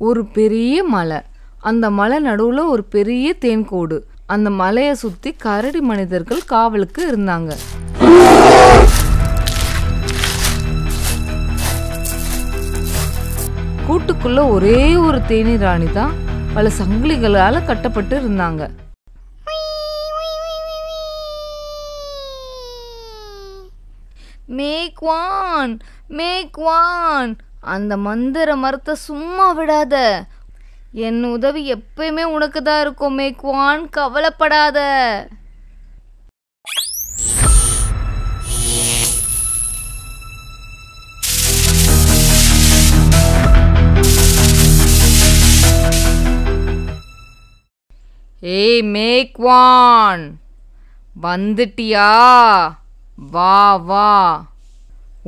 ஒரு பெரிய மலை. அந்த மலை நடுவுல ஒரு பெரிய தேன்கூடு. அந்த மலையை சுத்தி கரடி மனிதர்கள் காவலுக்கு இருந்தாங்க. கூட்டுக்குள்ள ஒரே ஒரு தேனி ராணி தான் பல சங்கிலிகளால கட்டப்பட்டு இருந்தாங்க. மேக்வான், மேக்வான், அந்த மந்திர மரத்தை சும்மா விடாத. என் உதவி எப்பயுமே உனக்கு தான் இருக்கும் மேக்வான், கவலைப்படாத. ஏய் மேக்வான், வந்துட்டியா? வா வா,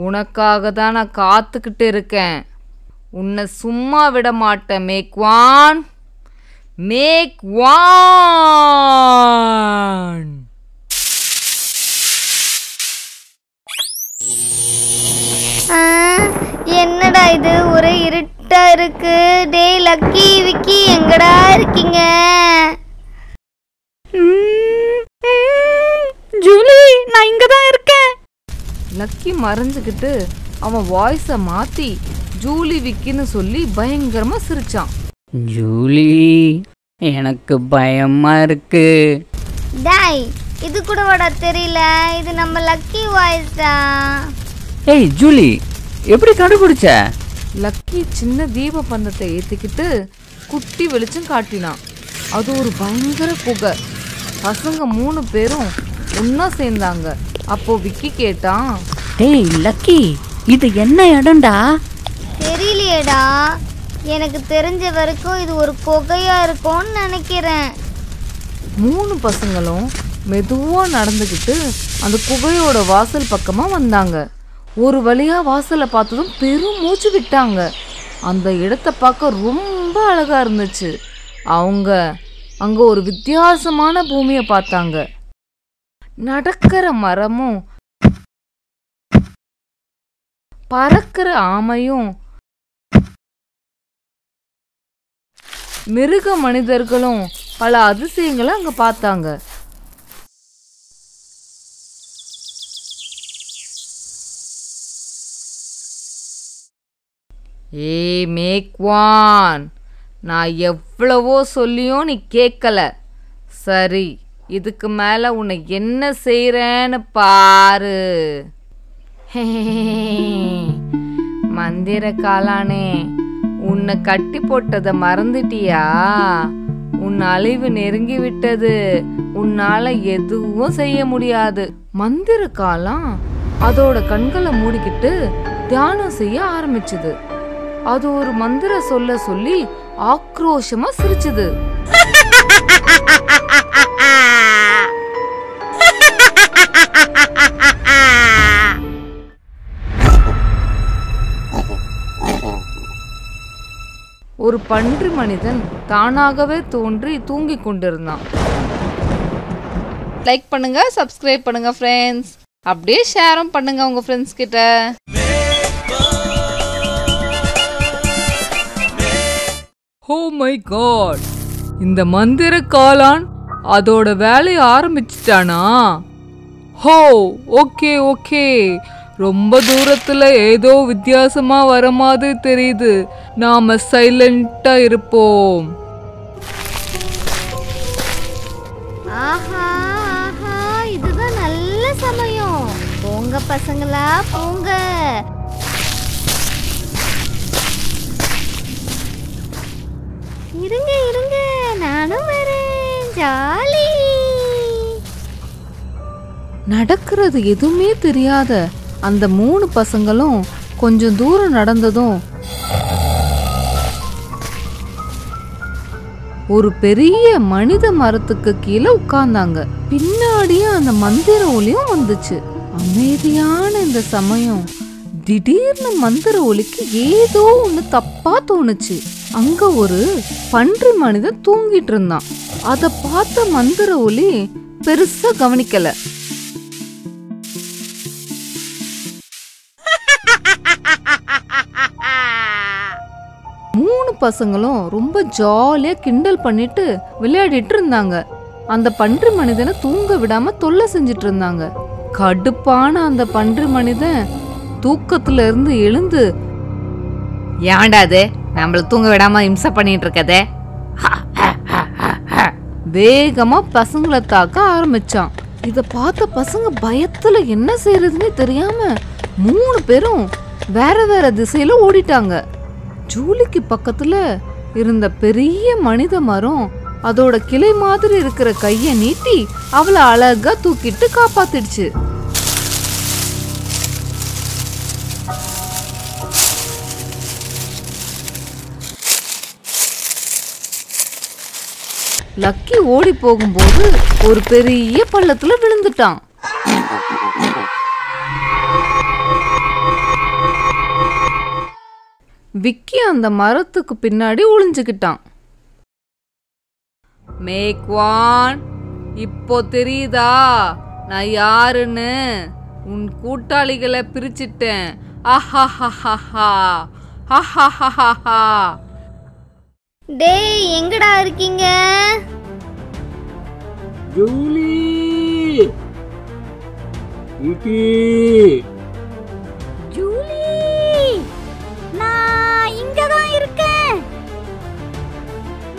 உனக்காக தான் நான் காத்துக்கிட்டு இருக்கேன். உன்னை சும்மா விட மாட்டேன் மேக்வான், மேக்வான். என்னடா இது, ஒரே இருட்டா இருக்கு. டேய் லக்கி, விக்கி, எங்கடா இருக்கீங்க? ஜூலி, நான் இங்க தான் இருக்கேன். லக்கி மறைஞ்சுக்கிட்டு அவன் வாய்ஸை மாத்தி ஜூலி விக்கின்னு சொல்லி பயங்கரமா சிரிச்சான். ஜூலி, எனக்கு பயமா இருக்கு. டாய், இது கூட வாடா தெரியல, இது நம்ம லக்கி வாய்ஸ் தான். ஏய் ஜூலி, எப்படி கண்டுபிடிச்ச? லக்கி சின்ன தீப பந்தத்தை ஏத்திக்கிட்டு குட்டி வெளிச்சம் காட்டினான். அது ஒரு பயங்கர புகை. பசங்க 3 பேரும் ஒன்னா சேர்ந்தாங்க. அப்போ விக்கி கேட்டான், டேய் லக்கி, இது என்ன இடம்டா? தெரியலையேடா, எனக்கு தெரிஞ்ச வரைக்கும் இது ஒரு புகையா இருக்கும்னு நினைக்கிறேன். 3 பசங்களும் மெதுவா நடந்துக்கிட்டு அந்த குகையோட வாசல் பக்கமா வந்தாங்க. ஒரு வழியா வாசலை பார்த்ததும் பெரும் மூச்சு விட்டாங்க. அந்த இடத்தை பார்க்க ரொம்ப அழகா இருந்துச்சு. அவங்க அங்க ஒரு வித்தியாசமான பூமியை பார்த்தாங்க. நடக்கிற மரமும் பறக்கிற ஆமையும் மிருக மனிதர்களும் பல அதிசயங்களை அங்க பார்த்தாங்க. ஏய் மேக்வான், நான் எவ்வளவோ சொல்லியும் நீ கேட்கல. சரி, இதுக்கு மேல உன்னை என்ன செய்றேன்னு பாரு. மந்திர காலானே, உன்னை கட்டி போட்டதை மறந்துட்டியா? உன் அழிவு நெருங்கி விட்டது. உன்னால எதுவும் செய்ய முடியாது. மந்திர காலம் அதோட கண்களை மூடிக்கிட்டு தியானம் செய்ய ஆரம்பிச்சது. அது ஒரு மந்திர சொல்ல சொல்லி ஆக்ரோஷமா சிரிச்சது. ஒரு பன்றி மனிதன் தானாகவே தோன்றி தூங்கிக் கொண்டிருந்தான். லைக் பண்ணுங்க, சப்ஸ்கிரைப் பண்ணுங்க ஃப்ரெண்ட்ஸ். அப்படியே ஷேரும் பண்ணுங்க உங்க ஃப்ரெண்ட்ஸ் கிட்ட. ஓ மை காட், இந்த மந்திர காலான் அதோட வேலையை ஆரம்பிச்சிட்டானா? ஹோ, ஓகே ஓகே, ரொம்ப தூரத்துல ஏதோ வித்தியாசமா வர மாதிரி தெரியுது. நாம சைலண்டா இருப்போம். ஆஹா ஆஹா, இதுதான் நல்ல சமயம். போங்க பசங்களா, போங்க. இருங்க இருங்க, நானும் வரேன். ஜாலி. நடக்கிறது எதுவுமே தெரியாத அந்த 3 பசங்களும் கொஞ்சம் தூரம் நடந்ததும் ஒரு பெரிய மனித மரத்துக்கு கீழே உட்கார்ந்தாங்க. பின்னாடியே அந்த மந்திர ஒலியும் வந்துச்சு. அமைதியான இந்த சமயம் திடீர்னு மந்திர ஒலிக்கு ஏதோ ஒண்ணு தப்பா தோணுச்சு. அங்க ஒரு பன்றி மனிதன் தூங்கிட்டு இருந்தான். அத பார்த்த மந்திர ஒலி பெருசா கவனிக்கல. 3 பசங்களும் ரொம்ப ஜாலியா கிண்டல் பண்ணிட்டு விளையாடிட்டு இருந்தாங்க. அந்த பன்றி மனிதனை தூங்க விடாம தொல்லை செஞ்சிட்டு இருந்தாங்க. கடுப்பான அந்த பன்றி மனிதன் தூக்கத்துல இருந்து எழுந்து, ஏன்டா அது நம்மள தூங்க விடாம இம்சை பண்ணிட்டு இருக்கதே, வேகமா பசங்களை தாக்க ஆரம்பிச்சான். இத பார்த்த பசங்க பயத்துல என்ன செய்யறதுன்னு தெரியாம 3 பேரும் வேற வேற திசையில ஓடிட்டாங்க. ஜூலிக்கு பக்கத்துல இருந்த பெரிய மனித மரம் அதோட கிளை மாதிரி இருக்கிற கைய நீட்டி அவளை அழகா தூக்கிட்டு காப்பாத்திடுச்சு. லக்கி ஓடி போகும்போது ஒரு பெரிய பள்ளத்துல விழுந்துட்டான். விக்கி அந்த மரத்துக்கு பின்னாடி ஒளிஞ்சுக்கிட்டான். மேக்வான், இப்போ தெரியுதா நான் யாருன்னு? உன் கூட்டாளிகளை பிரிச்சிட்டேன். டேய் எங்கடா இருக்கீங்க? ஜூலி, விக்கி, ஜூலி, நான் இங்க தான் இருக்கேன்.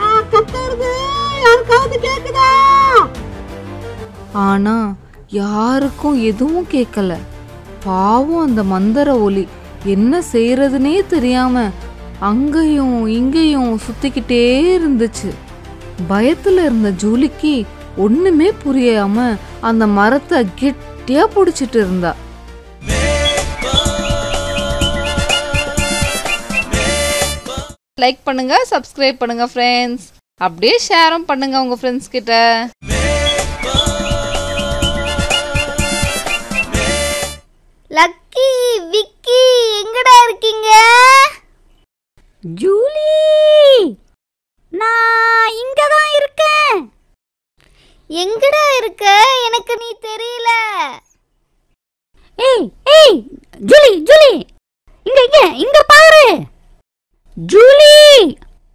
நான் கத்துறது யாருக்காவது கேக்குதா? ஆனா யாருக்கும் எதுவும் கேட்கல. பாவம் அந்த மந்திர ஒலி என்ன செய்யறதுனே தெரியாம அங்கேயும் இங்கேயும் சுத்திக்கிட்டே இருந்துச்சு. பயத்துல இருந்த ஜூலிக்கு ஒண்ணுமே புரியாம அந்த மரத்தை கெட்டியா பிடிச்சிட்டு இருந்தா. லைக் பண்ணுங்க, சப்ஸ்கிரைப் பண்ணுங்க ஃப்ரெண்ட்ஸ். அப்படியே ஷேரும் பண்ணுங்க உங்க ஃப்ரெண்ட்ஸ் கிட்ட. லக்கி, விக்கி எங்கடா இருக்கீங்க? ஜூலி, நான் இங்க தான் இருக்கேன். எங்கடா இருக்க? எனக்கு நீ தெரியல. ஏய் ஏய் ஜூலி, ஜூலி, இங்க இங்க இங்க பாரு. ஜூலி,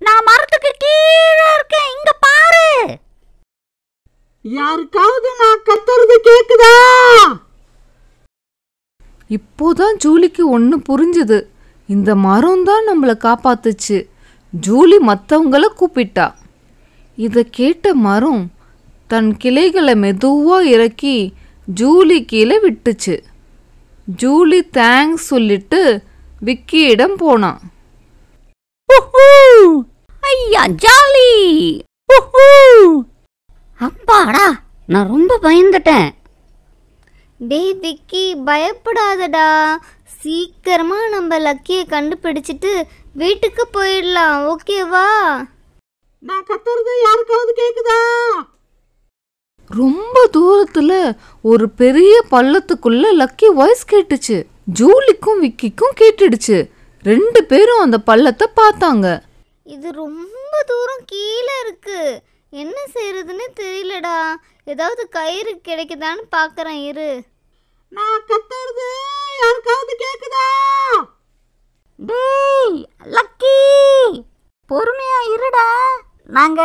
நான் மரத்துக்கு கீழே இருக்கேன், இங்க பாரு. யாருக்காவது நான் கத்துறது கேக்குதா? இப்போதான் ஜூலிக்கு ஒன்று புரிஞ்சுது. இந்த மரம் தான் நம்மளை காப்பாத்துச்சு. ஜூலி மற்றவங்கள கூப்பிட்டா. இதை கேட்ட மரம் தன் கிளைகளை மெதுவா இறக்கி ஜூலி கீழே விட்டுச்சு. ஜூலி தேங்க்ஸ் சொல்லிட்டு விக்கியிடம் போனான். ஐயா ஜாலி, அப்பாடா, நான் ரொம்ப பயந்துட்டேன். டேய் விக்கி, பயப்படாதடா. சீக்கிரமா நம்ம லக்கியை கண்டுபிடிச்சிட்டு வீட்டுக்கு போயிடலாம், ஓகேவா? நான் கத்துறது யாருக்காவது கேக்குதா? ரொம்ப தூரத்துல ஒரு பெரிய பள்ளத்துக்குள்ள லக்கி வாய்ஸ் கேட்டுச்சு. ஜூலிக்கும் விக்கிக்கும் கேட்டுடுச்சு. 2 பேரும் அந்த பள்ளத்தை பார்த்தாங்க. இது ரொம்ப தூரம் கீழே இருக்கு. என்ன செய்யறதுன்னு தெரியலடா. ஏதாவது கயிறு கிடைக்குதான்னு பார்க்கறேன், இரு. நான் கத்துறது யாருக்காவது கேக்குதா? டேய் லக்கி, பொறுமையா இருடா, நாங்க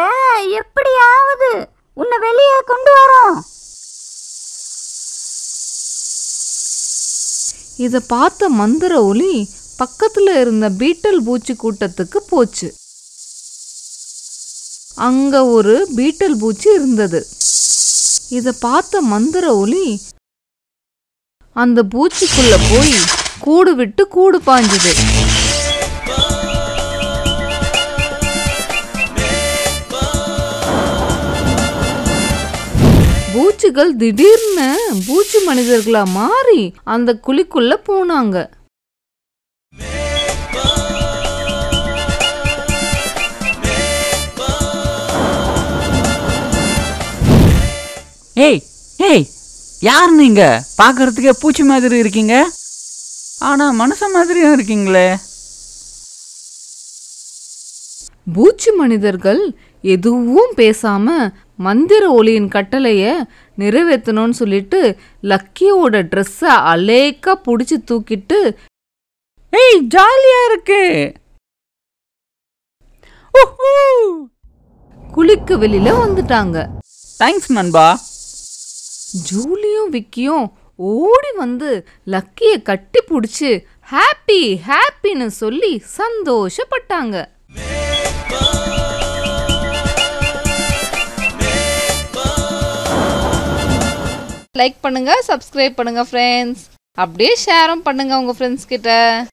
எப்படியாவது உன்னை வெளியே கொண்டு வரோம். இத பார்த்த மந்திர ஒலி பக்கத்துல இருந்த பீட்டல் பூச்சி கூட்டத்துக்கு போச்சு. அங்க ஒரு பீட்டல் பூச்சி இருந்தது. இத பார்த்த மந்திர ஒலி அந்த பூச்சிக்குள்ள போய் கூடு விட்டு கூடு பாஞ்சுது. பூச்சிகள் திடீர்னு பூச்சி மனிதர்களா மாறி அந்த குழிக்குள்ள போனாங்க. ஏய் ஏய், யார் நீங்க? பார்க்கறதுக்கே பூச்சி மாதிரி இருக்கீங்க, ஆனா மனுஷன் மாதிரியும் இருக்கீங்களே. பூச்சி மனிதர்கள் எதுவும் பேசாம மந்திர ஒலியின் கட்டளைய நிறைவேற்றணும்னு சொல்லிட்டு லக்கியோட ட்ரெஸ்ஸை அலேக்கா பிடிச்சி தூக்கிட்டு, ஏய் ஜாலியா இருக்கு, குளிக்க வெளியில வந்துட்டாங்க. தேங்க்ஸ் நண்பா. ஜூலியும் விக்கியும் ஓடி வந்து லக்கியை கட்டி பிடிச்சி ஹாப்பி ஹாப்பின்னு சொல்லி சந்தோஷப்பட்டாங்க. லைக் பண்ணுங்க, சப்ஸ்கிரைப் பண்ணுங்க ஃப்ரெண்ட்ஸ். அப்படியே ஷேரும் பண்ணுங்க உங்க ஃப்ரெண்ட்ஸ் கிட்ட.